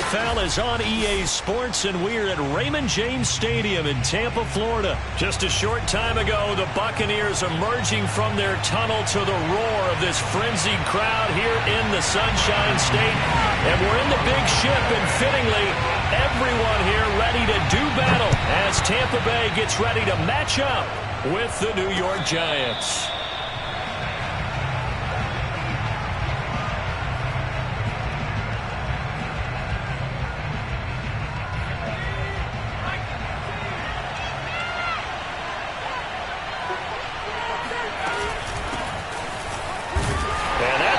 NFL is on EA Sports, and we're at Raymond James Stadium in Tampa, Florida. Just a short time ago, the Buccaneers emerging from their tunnel to the roar of this frenzied crowd here in the Sunshine State. And we're in the big ship, and fittingly, everyone here ready to do battle as Tampa Bay gets ready to match up with the New York Giants.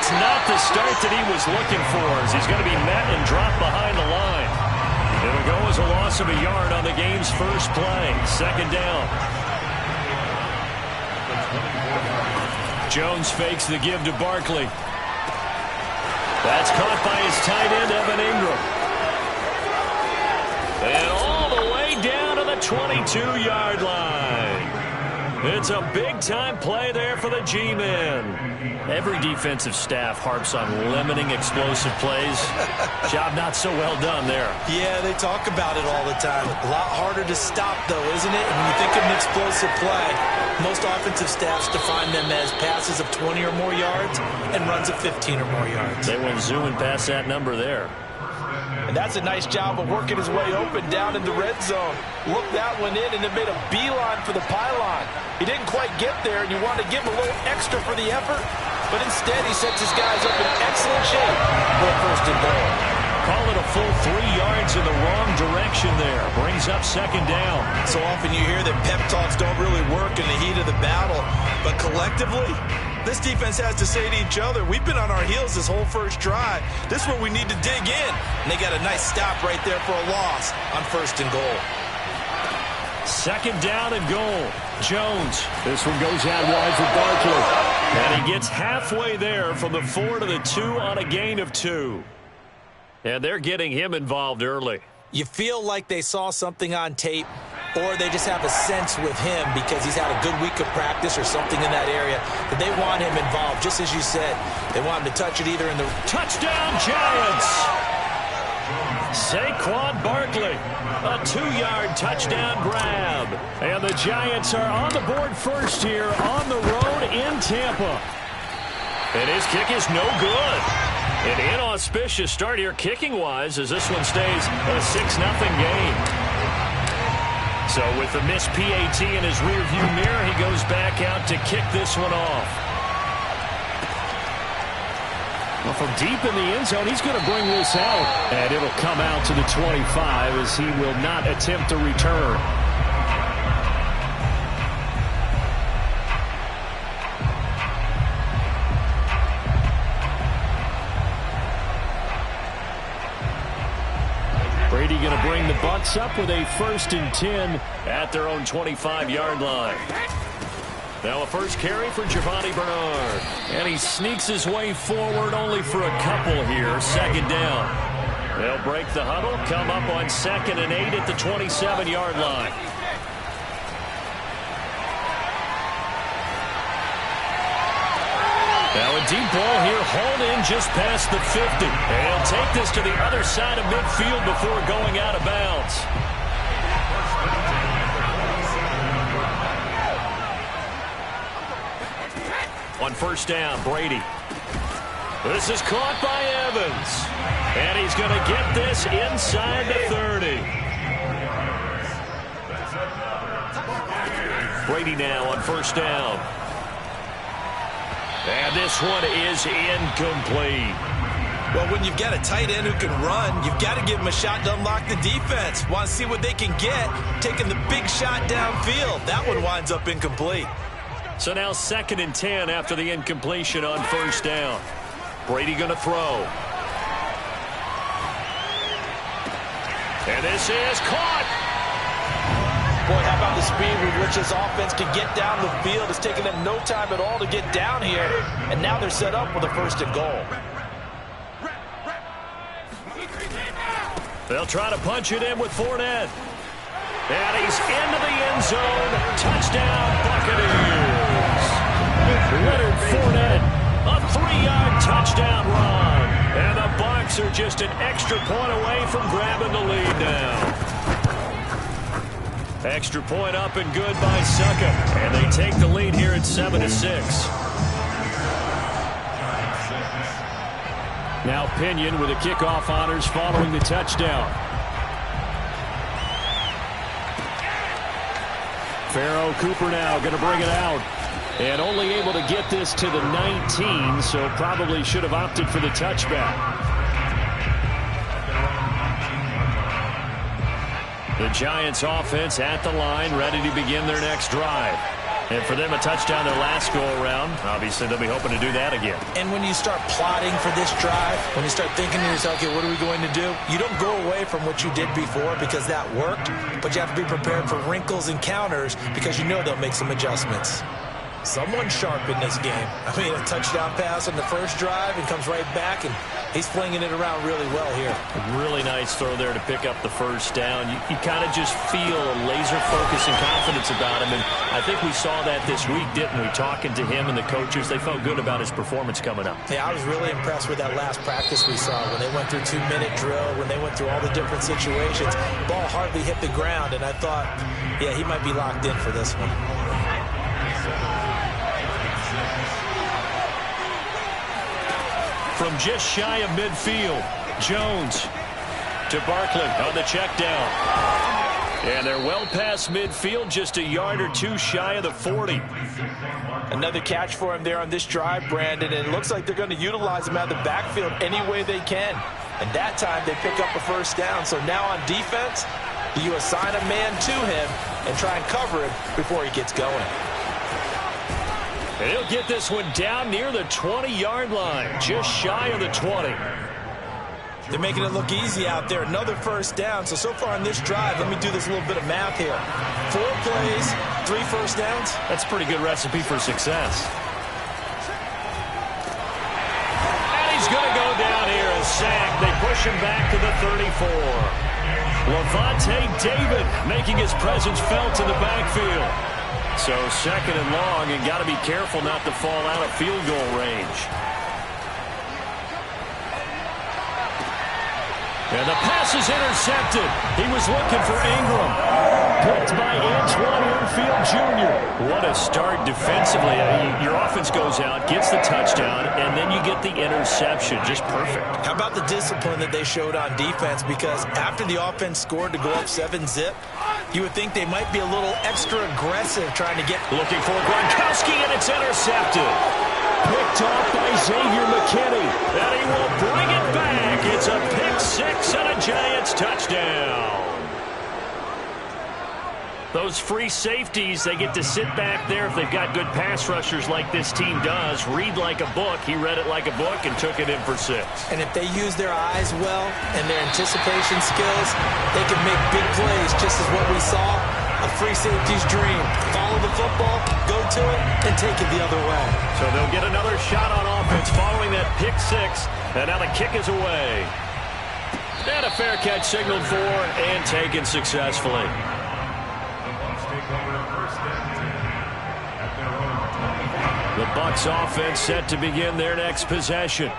Not the start that he was looking for, as he's going to be met and dropped behind the line. It'll go as a loss of a yard on the game's first play. Second down. Jones fakes the give to Barkley. That's caught by his tight end, Evan Ingram. And all the way down to the 22-yard line. It's a big-time play there for the G-men. Every defensive staff harps on limiting explosive plays. Job not so well done there. Yeah, they talk about it all the time. A lot harder to stop, though, isn't it? And when you think of an explosive play, most offensive staffs define them as passes of 20 or more yards and runs of 15 or more yards. They went zooming past that number there. And that's a nice job of working his way open down in the red zone. Looked that one in, and it made a beeline for the pylon. He didn't quite get there, and you want to give him a little extra for the effort, but instead he sets his guys up in excellent shape for a first and goal. Call it a full 3 yards in the wrong direction there. Brings up second down. So often you hear that pep talks don't really work in the heat of the battle, but collectively, this defense has to say to each other, we've been on our heels this whole first drive. This is where we need to dig in. And they got a nice stop right there for a loss on first and goal. Second down and goal. Jones. This one goes out wide for Barkley. And he gets halfway there from the 4 to the 2 on a gain of 2. And they're getting him involved early. You feel like they saw something on tape, or they just have a sense with him because he's had a good week of practice or something in that area that they want him involved. Just as you said, they want him to touch it either in the... Touchdown, Giants! Saquon Barkley, a 2-yard touchdown grab. And the Giants are on the board first here on the road in Tampa. And his kick is no good. An inauspicious start here kicking-wise as this one stays a 6-0 game. So with the missed PAT in his rearview mirror, he goes back out to kick this one off. Well, from deep in the end zone, he's going to bring this out. And it'll come out to the 25 as he will not attempt to return. Brady going to bring the Bucs up with a 1st and 10 at their own 25-yard line. Now a first carry for Giovanni Bernard. And he sneaks his way forward only for a couple here. Second down. They'll break the huddle, come up on 2nd and 8 at the 27-yard line. Now a deep ball here, hauled in just past the 50. And he'll take this to the other side of midfield before going out of bounds. On first down, Brady. This is caught by Evans. And he's going to get this inside the 30. Brady now on first down. And this one is incomplete. Well, when you've got a tight end who can run, you've got to give him a shot to unlock the defense. Want to see what they can get, taking the big shot downfield. That one winds up incomplete. So now 2nd and 10 after the incompletion on first down. Brady going to throw. And this is caught. Boy, how about the speed with which this offense can get down the field? It's taken them no time at all to get down here. And now they're set up with a 1st and goal. They'll try to punch it in with Fournette. And he's into the end zone. Touchdown, Buccaneers. Leonard Fournette, a 3-yard touchdown run. And the Bucs Bucs are just an extra point away from grabbing the lead now. Extra point up and good by Succa. And they take the lead here at 7-6. Now Pinion with the kickoff honors following the touchdown. Farrell Cooper now going to bring it out. And only able to get this to the 19, so probably should have opted for the touchback. The Giants offense at the line, ready to begin their next drive. And for them, a touchdown their last go-around. Obviously, they'll be hoping to do that again. And when you start plotting for this drive, when you start thinking to yourself, okay, what are we going to do? You don't go away from what you did before because that worked, but you have to be prepared for wrinkles and counters because you know they'll make some adjustments. Someone sharp in this game. I mean, a touchdown pass on the first drive and comes right back, and he's flinging it around really well here. A really nice throw there to pick up the first down. You kind of just feel a laser focus and confidence about him, and I think we saw that this week, didn't we? Talking to him and the coaches, they felt good about his performance coming up. Yeah, I was really impressed with that last practice we saw when they went through 2-minute drill, when they went through all the different situations. Ball hardly hit the ground, and I thought, yeah, he might be locked in for this one. From just shy of midfield, Jones to Barkley on the check down. And they're well past midfield, just a yard or two shy of the 40. Another catch for him there on this drive, Brandon, and it looks like they're going to utilize him out of the backfield any way they can. And that time they pick up a first down. So now on defense, you assign a man to him and try and cover him before he gets going. And he'll get this one down near the 20-yard line, just shy of the 20. They're making it look easy out there. Another first down. So far on this drive, let me do this little bit of math here. 4 plays, 3 first downs. That's a pretty good recipe for success. And he's going to go down here, a sack. They push him back to the 34. Levante David making his presence felt in the backfield. So second and long, and got to be careful not to fall out of field goal range. And the pass is intercepted. He was looking for Ingram. Picked by Antoine Winfield Jr. What a start defensively. Your offense goes out, gets the touchdown, and then you get the interception. Just perfect. How about the discipline that they showed on defense? Because after the offense scored to go up 7-zip, you would think they might be a little extra aggressive trying to get... Looking for Gronkowski, and it's intercepted. Picked off by Xavier McKinney. And he will bring it back. It's a pick six and a Giants touchdown. Those free safeties, they get to sit back there if they've got good pass rushers like this team does. Read like a book. He read it like a book and took it in for 6. And if they use their eyes well and their anticipation skills, they can make big plays, just as what we saw. A free safety's dream. Follow the football, go to it, and take it the other way. So they'll get another shot on offense following that pick 6. And now the kick is away. And a fair catch signaled for and taken successfully. The Bucs offense set to begin their next possession.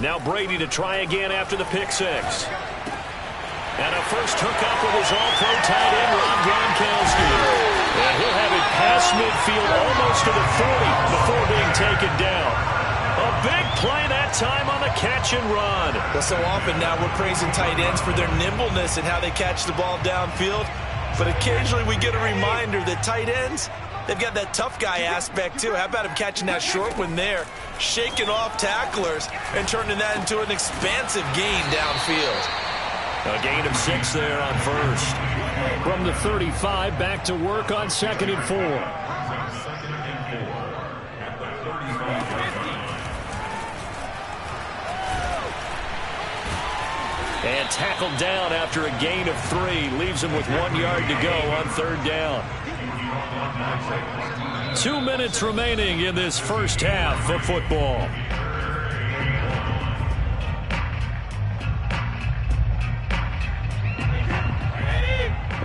Now Brady to try again after the pick 6. And a first hookup with his all-pro tight end, Rob Gronkowski. And he'll have it past midfield almost to the 40 before being taken down. A big play that time on the catch and run. Well, so often now we're praising tight ends for their nimbleness and how they catch the ball downfield. But occasionally we get a reminder that tight ends, they've got that tough guy aspect too. How about him catching that short one there, shaking off tacklers, and turning that into an expansive gain downfield. A gain of 6 there on first. From the 35, back to work on 2nd and 4. And tackled down after a gain of 3. Leaves him with 1 yard to go on 3rd down. 2 minutes remaining in this first half of football.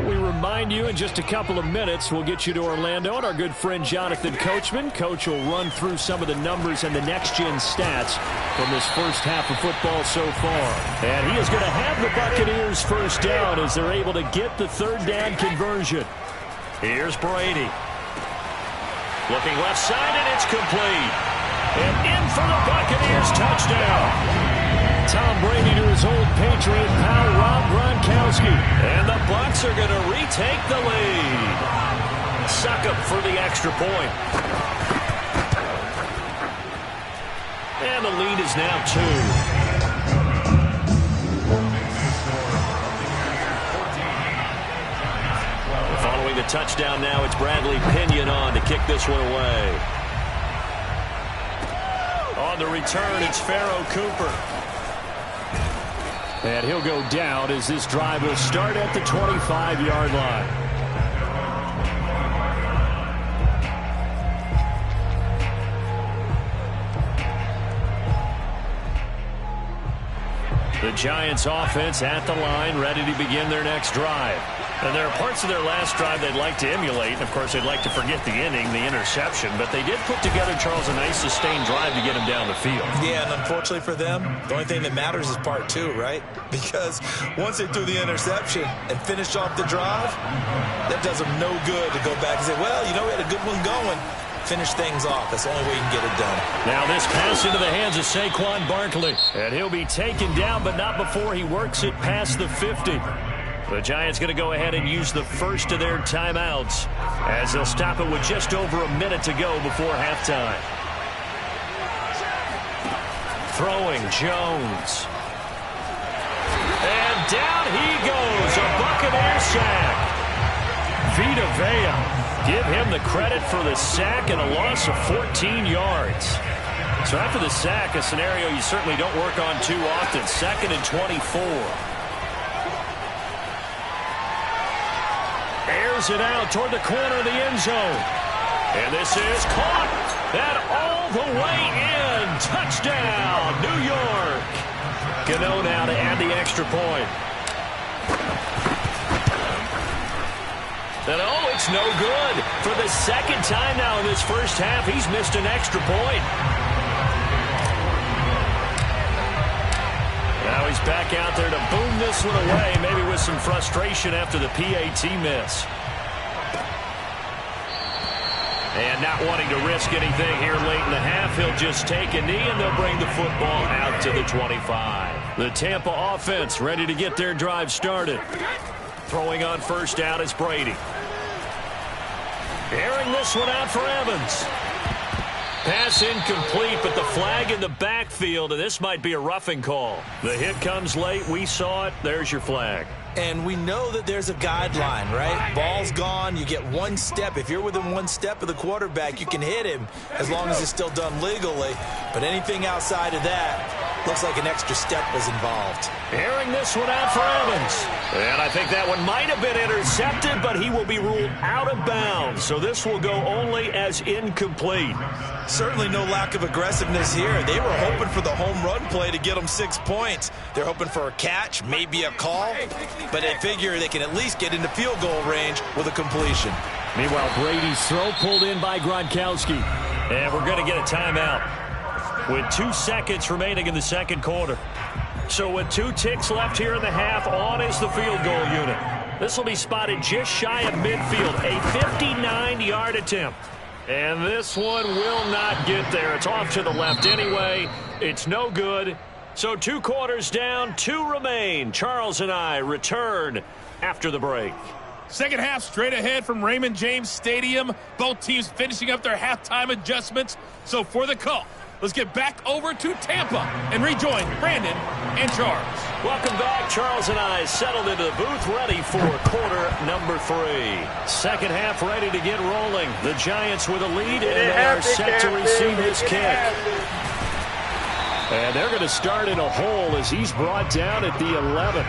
We remind join you in just a couple of minutes. We'll get you to Orlando, and our good friend Jonathan Coachman. Coach will run through some of the numbers and the next-gen stats from this first half of football so far. And he is going to have the Buccaneers first down as they're able to get the third down conversion. Here's Brady. Looking left side, and it's complete. And in for the Buccaneers touchdown. Tom Brady to his old Patriot pal, Rob Gronkowski. And the Bucs are going to retake the lead. Succop for the extra point. And the lead is now 2. Following the touchdown now, it's Bradley Pinion on to kick this one away. On the return, it's Pharaoh Cooper. And he'll go down as this drive will start at the 25-yard line. The Giants offense at the line, ready to begin their next drive. And there are parts of their last drive they'd like to emulate. And, of course, they'd like to forget the inning, the interception. But they did put together, Charles, a nice sustained drive to get him down the field. Yeah, and unfortunately for them, the only thing that matters is part 2, right? Because once they threw the interception and finished off the drive, that does them no good to go back and say, well, you know, we had a good one going. Finish things off. That's the only way you can get it done. Now this pass into the hands of Saquon Barkley. And he'll be taken down, but not before he works it past the 50. The Giants going to go ahead and use the first of their timeouts as they'll stop it with just over a minute to go before halftime. Throwing Jones. And down he goes. A Buccaneer sack. Vita Vea. Give him the credit for the sack and a loss of 14 yards. So after the sack, a scenario you certainly don't work on too often. 2nd and 24. Airs it out toward the corner of the end zone. And this is caught. And all the way in. Touchdown, New York. Gano now to add the extra point. And oh, it's no good. For the second time now in this first half, he's missed an extra point. Now he's back out there to boom this one away, maybe with some frustration after the PAT miss. And not wanting to risk anything here late in the half, he'll just take a knee and they'll bring the football out to the 25. The Tampa offense ready to get their drive started. Throwing on first down is Brady. Airing this one out for Evans. Pass incomplete, but the flag in the backfield, and this might be a roughing call. The hit comes late. We saw it. There's your flag. And we know that there's a guideline, right? Ball's gone. You get one step. If you're within one step of the quarterback, you can hit him as long as it's still done legally. But anything outside of that, looks like an extra step was involved. Airing this one out for Evans. And I think that one might have been intercepted, but he will be ruled out of bounds. So this will go only as incomplete. Certainly no lack of aggressiveness here. They were hoping for the home run play to get them 6 points. They're hoping for a catch, maybe a call. But they figure they can at least get into field goal range with a completion. Meanwhile, Brady's throw pulled in by Gronkowski. And we're going to get a timeout with 2 seconds remaining in the second quarter. So with 2 ticks left here in the half, on is the field goal unit. This will be spotted just shy of midfield, a 59-yard attempt. And this one will not get there. It's off to the left anyway. It's no good. So 2 quarters down, 2 remain. Charles and I return after the break. Second half straight ahead from Raymond James Stadium. Both teams finishing up their halftime adjustments. So for the call, let's get back over to Tampa and rejoin Brandon and Charles. Welcome back. Charles and I settled into the booth, ready for quarter number 3. Second half ready to get rolling. The Giants with a lead, and they are set to receive this kick. And they're going to start in a hole as he's brought down at the 11.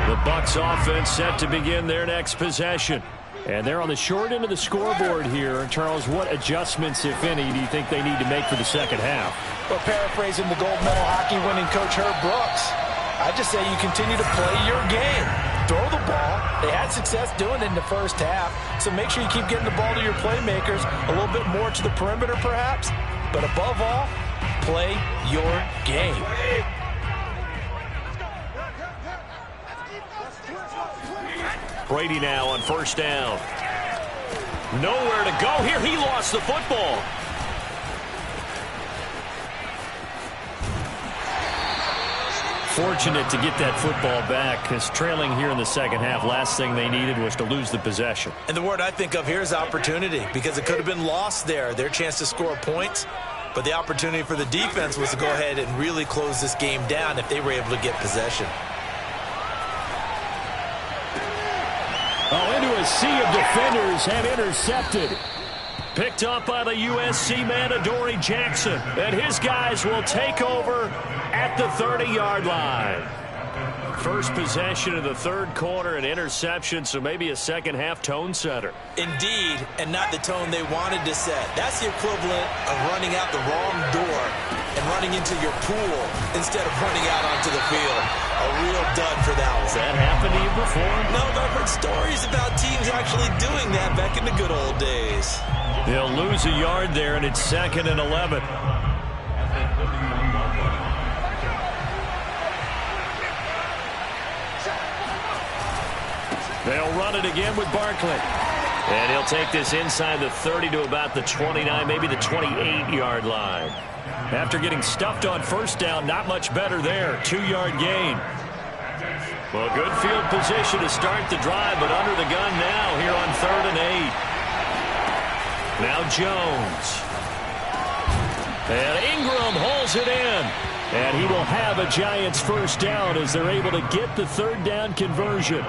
The Bucs offense set to begin their next possession. And they're on the short end of the scoreboard here. Charles, what adjustments, if any, do you think they need to make for the second half? Well, paraphrasing the gold medal hockey winning coach Herb Brooks, I just say you continue to play your game. throw the ball. They had success doing it in the first half, so make sure you keep getting the ball to your playmakers, a little bit more to the perimeter perhaps, but above all, play your game. Brady now on first down. Nowhere to go here. He lost the football. Fortunate to get that football back, because trailing here in the second half, last thing they needed was to lose the possession. And the word I think of here is opportunity, because it could have been lost there, their chance to score points. But the opportunity for the defense was to go ahead and really close this game down if they were able to get possession. Oh, into a sea of defenders and intercepted. Picked up by the USC man, Adoree Jackson. And his guys will take over at the 30-yard line. First possession of the third quarter, an interception, so maybe a second-half tone setter. Indeed, and not the tone they wanted to set. That's the equivalent of running out the wrong door and running into your pool instead of running out onto the field. A real dud for that one. Has that happened to you before? No, but I've heard stories about teams actually doing that back in the good old days. They'll lose a yard there, and it's 2nd and 11. They'll run it again with Barkley. And he'll take this inside the 30 to about the 29, maybe the 28-yard line. After getting stuffed on first down, not much better there. 2-yard gain. Well, good field position to start the drive, but under the gun now here on 3rd and 8. Now Jones. And Ingram holds it in. And he will have a Giants first down as they're able to get the third down conversion.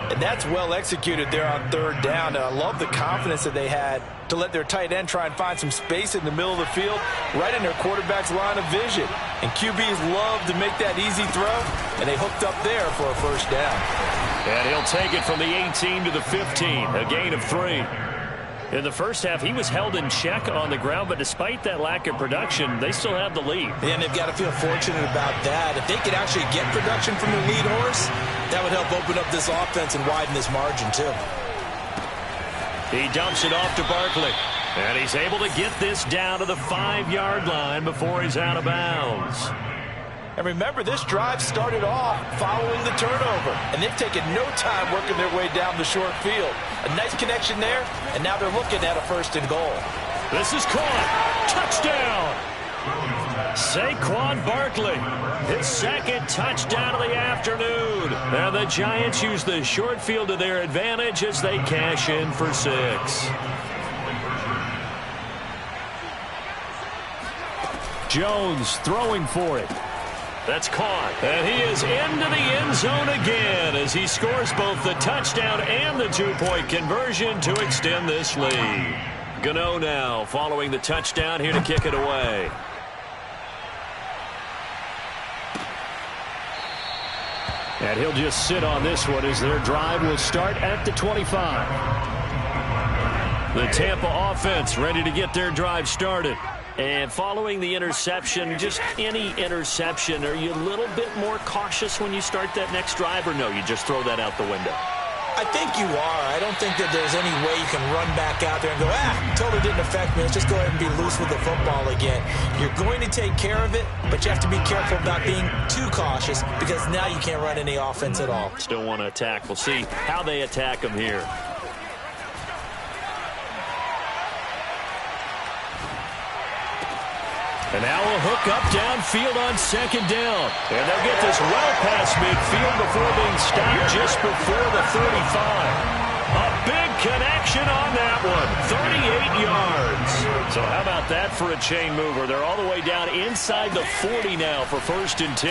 And that's well executed there on 3rd down. And I love the confidence that they had to let their tight end try and find some space in the middle of the field, right in their quarterback's line of vision. And QBs love to make that easy throw, and they hooked up there for a first down. And he'll take it from the 18 to the 15, a gain of 3. In the first half, he was held in check on the ground, but despite that lack of production, they still have the lead. And they've got to feel fortunate about that. If they could actually get production from their lead horse, that would help open up this offense and widen this margin, too. He dumps it off to Barkley, and he's able to get this down to the 5-yard line before he's out of bounds. And remember, this drive started off following the turnover, and they've taken no time working their way down the short field. A nice connection there, and now they're looking at a 1st and goal. This is caught. Touchdown! Saquon Barkley, his 2nd touchdown of the afternoon. And the Giants use the short field to their advantage as they cash in for 6. Jones throwing for it. That's caught. And he is into the end zone again as he scores both the touchdown and the 2-point conversion to extend this lead. Gano now following the touchdown here to kick it away. And he'll just sit on this one as their drive will start at the 25. The Tampa offense ready to get their drive started. And following the interception, just any interception, are you a little bit more cautious when you start that next drive, or no, you just throw that out the window? I think you are. I don't think that there's any way you can run back out there and go, totally didn't affect me. Let's just go ahead and be loose with the football again. You're going to take care of it, but you have to be careful about being too cautious because now you can't run any offense at all. Still want to attack. We'll see how they attack them here. And now a hook up downfield on 2nd down. And they'll get this well past midfield before being stopped just before the 35. A big connection on that one. 38 yards. So how about that for a chain mover? They're all the way down inside the 40 now for 1st and 10.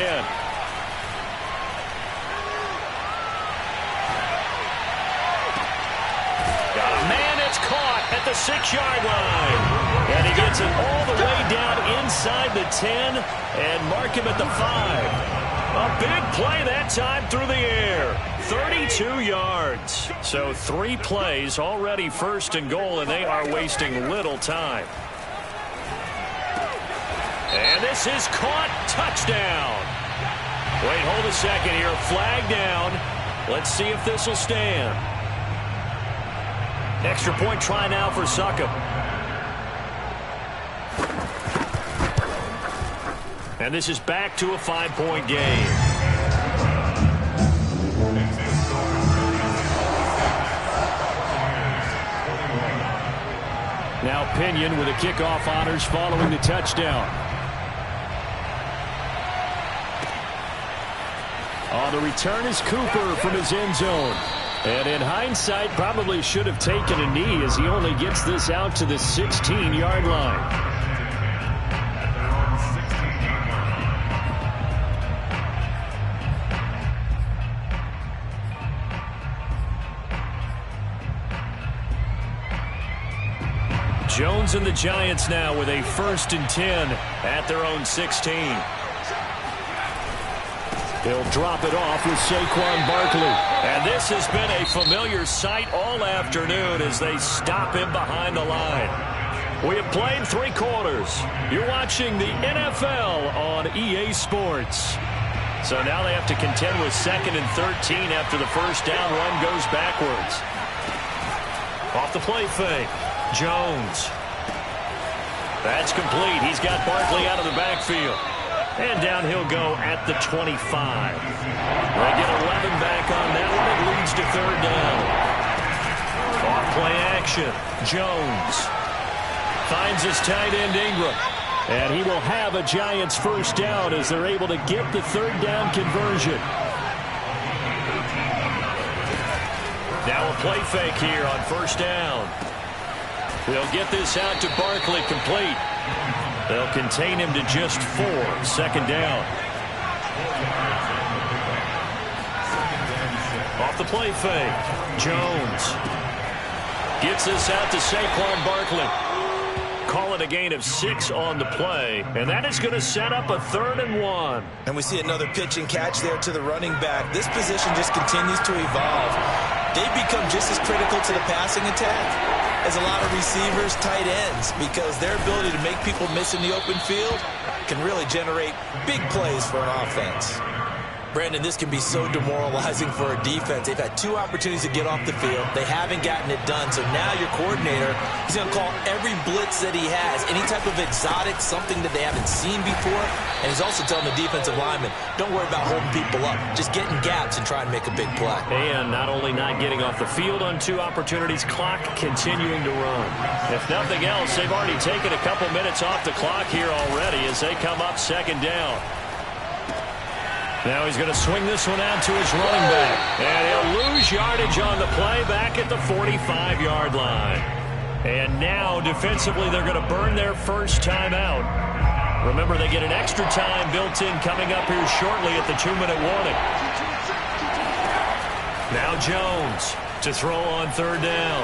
Got a man that's caught at the 6-yard line. And he gets it all the way down inside the 10 and mark him at the 5. A big play that time through the air. 32 yards. So 3 plays already 1st and goal, and they are wasting little time. And this is caught. Touchdown. Wait, hold a second here. Flag down. Let's see if this will stand. Extra point try now for Succop. And this is back to a 5-point game. Now Pinion with the kickoff honors following the touchdown. On the return is Cooper from his end zone. And in hindsight, probably should have taken a knee as he only gets this out to the 16-yard line. Jones and the Giants now with a 1st and 10 at their own 16. He'll drop it off with Saquon Barkley. And this has been a familiar sight all afternoon as they stop him behind the line. We have played 3 quarters. You're watching the NFL on EA Sports. So now they have to contend with 2nd and 13 after the first down run goes backwards. Off the play fake. Jones. That's complete. He's got Barkley out of the backfield. And down he'll go at the 25. They get 11 back on that one. It leads to 3rd down. Off play action. Jones finds his tight end Ingram. And he will have a Giants 1st down as they're able to get the 3rd down conversion. Now a play fake here on 1st down. They'll get this out to Barkley complete. They'll contain him to just 4. 2nd down. Off the play fake. Jones gets this out to Saquon Barkley. Call it a gain of 6 on the play, and that is going to set up a 3rd and 1. And we see another pitch and catch there to the running back. This position just continues to evolve. They become just as critical to the passing attack as a lot of receivers, tight ends, because their ability to make people miss in the open field can really generate big plays for an offense. Brandon, this can be so demoralizing for a defense. They've had 2 opportunities to get off the field. They haven't gotten it done. So now your coordinator, he's going to call every blitz that he has, any type of exotic, something that they haven't seen before. And he's also telling the defensive lineman, don't worry about holding people up. Just get in gaps and try and make a big play. And not only not getting off the field on 2 opportunities, clock continuing to run. If nothing else, they've already taken a couple minutes off the clock here already as they come up 2nd down. Now he's going to swing this one out to his running back. And he'll lose yardage on the play back at the 45-yard line. And now defensively they're going to burn their first time out. Remember, they get an extra time built in coming up here shortly at the 2-minute warning. Now Jones to throw on 3rd down.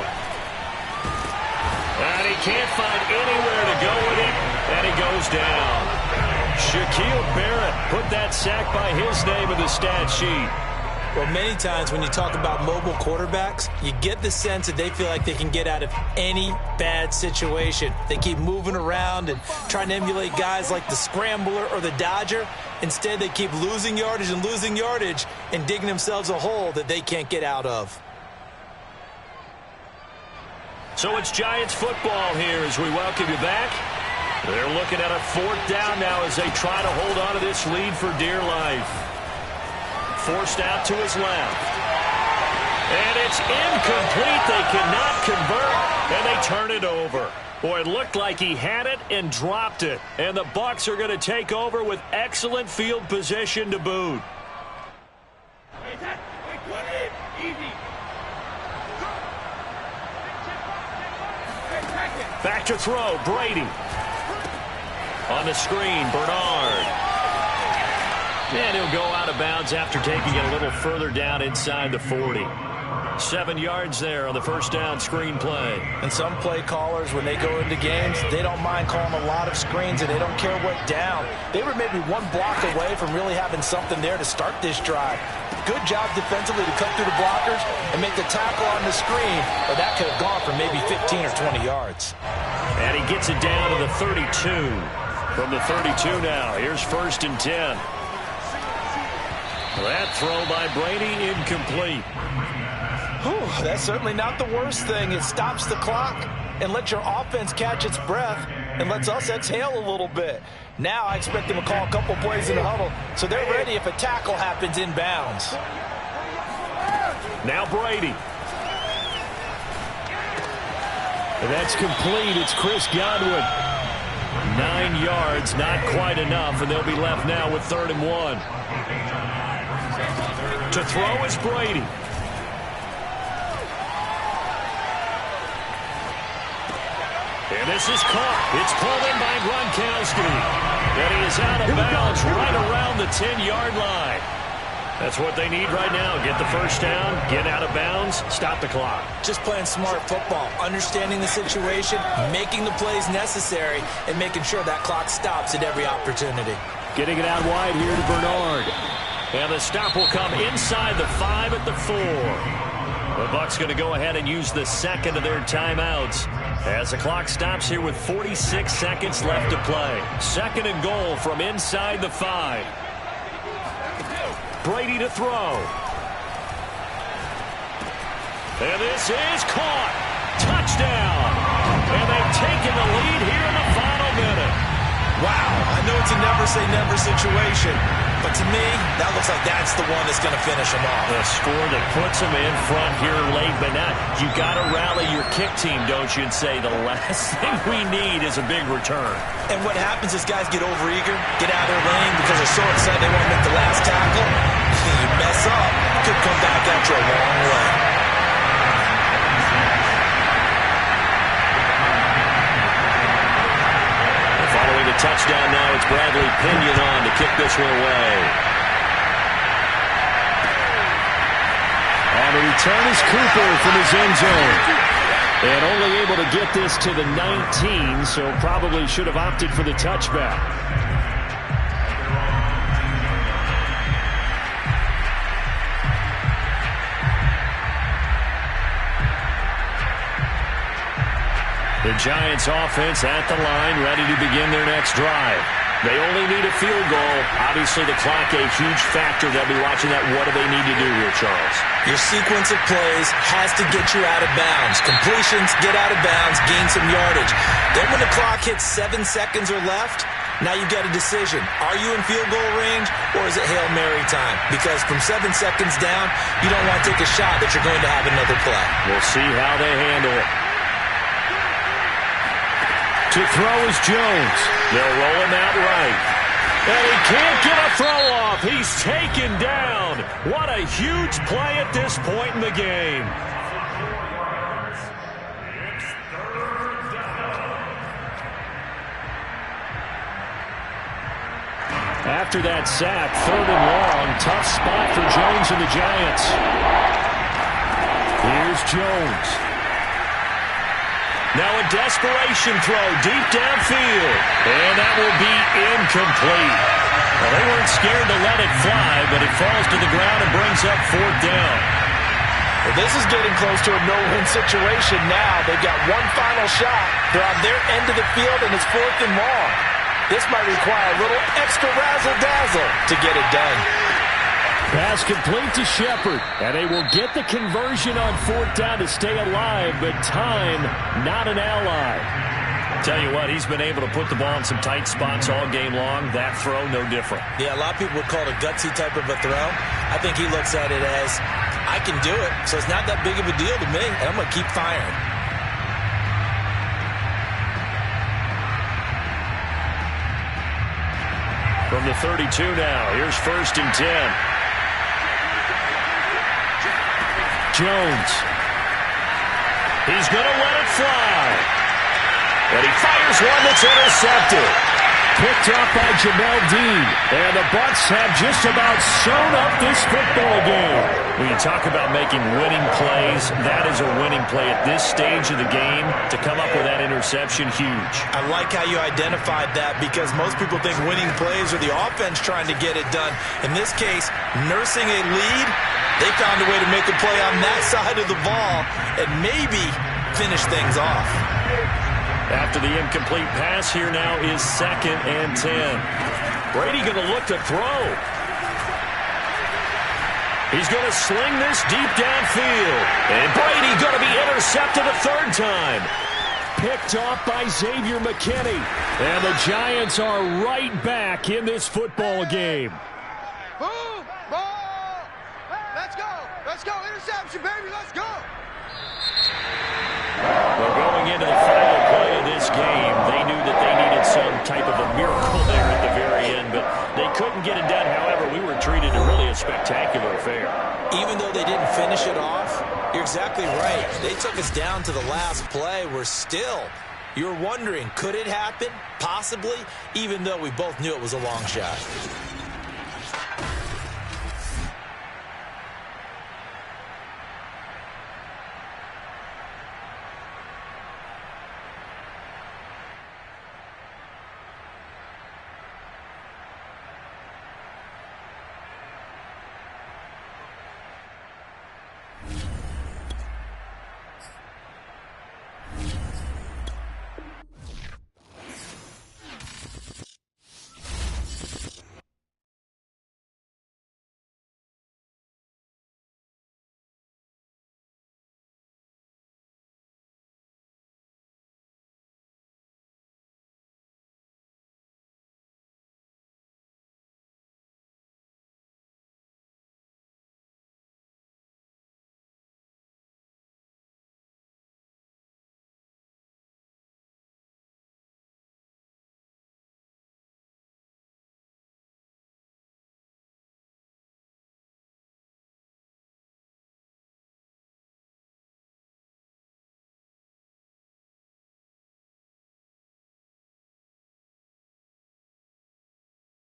And he can't find anywhere to go with it. And he goes down. Shaquille Barrett put that sack by his name in the stat sheet. Well, many times when you talk about mobile quarterbacks, you get the sense that they feel like they can get out of any bad situation. They keep moving around and trying to emulate guys like the Scrambler or the Dodger. Instead, they keep losing yardage and digging themselves a hole that they can't get out of. So it's Giants football here as we welcome you back. They're looking at a 4th down now as they try to hold on to this lead for dear life. Forced out to his left. And it's incomplete. They cannot convert, and they turn it over. Boy, it looked like he had it and dropped it. And the Bucs are going to take over with excellent field position to boot. Back to throw, Brady. On the screen, Bernard. And he'll go out of bounds after taking it a little further down inside the 40. 7 yards there on the 1st down screen play. And some play callers, when they go into games, they don't mind calling a lot of screens, and they don't care what down. They were maybe 1 block away from really having something there to start this drive. Good job defensively to cut through the blockers and make the tackle on the screen, or that could have gone for maybe 15 or 20 yards. And he gets it down to the 32. From the 32 now, here's 1st and 10. That throw by Brady incomplete. Whew, that's certainly not the worst thing. It stops the clock and lets your offense catch its breath and lets us exhale a little bit. Now I expect them to call a couple plays in the huddle so they're ready if a tackle happens inbounds. Now Brady. And that's complete. It's Chris Godwin. 9 yards, not quite enough, and they'll be left now with 3rd and 1. To throw is Brady. And this is caught. It's pulled in by Gronkowski. And he is out of bounds right around the 10-yard line. That's what they need right now. Get the first down, get out of bounds, stop the clock. Just playing smart football, understanding the situation, making the plays necessary, and making sure that clock stops at every opportunity. Getting it out wide here to Bernard. And the stop will come inside the 5 at the 4. The Bucs going to go ahead and use the second of their timeouts as the clock stops here with 46 seconds left to play. 2nd and goal from inside the 5. Brady to throw. And this is caught. Touchdown. And they've taken the lead here in the final minute. Wow, I know it's a never-say-never situation, but to me, that looks like that's the one that's going to finish them off. A score that puts them in front here late, but now you got to rally your kick team, don't you, and say the last thing we need is a big return. And what happens is guys get overeager, get out of their lane because they're so excited they want to make the last tackle. You mess up, it could come back at you a long way. Following the touchdown now, it's Bradley Pinion on to kick this one away. On the return is Cooper from his end zone. And only able to get this to the 19, so probably should have opted for the touchback. The Giants offense at the line, ready to begin their next drive. They only need a field goal. Obviously, the clock a huge factor. They'll be watching that. What do they need to do here, Charles? Your sequence of plays has to get you out of bounds. Completions, get out of bounds, gain some yardage. Then when the clock hits 7 seconds or left, now you've got a decision. Are you in field goal range or is it Hail Mary time? Because from 7 seconds down, you don't want to take a shot that you're going to have another play. We'll see how they handle it. To throw is Jones. They'll roll him out right. And he can't get a throw off. He's taken down. What a huge play at this point in the game. After that sack, 3rd and long. Tough spot for Jones and the Giants. Here's Jones. Now a desperation throw deep downfield. And that will be incomplete. Well, they weren't scared to let it fly, but it falls to the ground and brings up 4th down. Well, this is getting close to a no-win situation now. They've got one final shot. They're on their end of the field, and it's 4th and long. This might require a little extra razzle-dazzle to get it done. Pass complete to Shepard, and they will get the conversion on 4th down to stay alive, but time not an ally. Tell you what, he's been able to put the ball in some tight spots all game long. That throw, no different. Yeah, a lot of people would call it a gutsy type of a throw. I think he looks at it as, I can do it, so it's not that big of a deal to me, and I'm going to keep firing. From the 32 now, here's 1st and 10. Jones. He's going to let it fly. And he fires one that's intercepted. Picked up by Jamel Dean. And the Bucs have just about sewn up this football game. When you talk about making winning plays, that is a winning play at this stage of the game. To come up with that interception, huge. I like how you identified that because most people think winning plays are the offense trying to get it done. In this case, nursing a lead, they found a way to make a play on that side of the ball and maybe finish things off. After the incomplete pass, here now is 2nd and 10. Brady going to look to throw. He's going to sling this deep downfield. And Brady going to be intercepted a third time. Picked off by Xavier McKinney. And the Giants are right back in this football game. Boom! Ball! Let's go! Let's go! Interception, baby! Let's go! Well, going into the final play of this game, they knew that they needed some type of a miracle there at the very end, but they couldn't get it done. However, we were treated to really a spectacular affair. Even though they didn't finish it off, you're exactly right. They took us down to the last play. You're wondering, could it happen? Possibly, even though we both knew it was a long shot.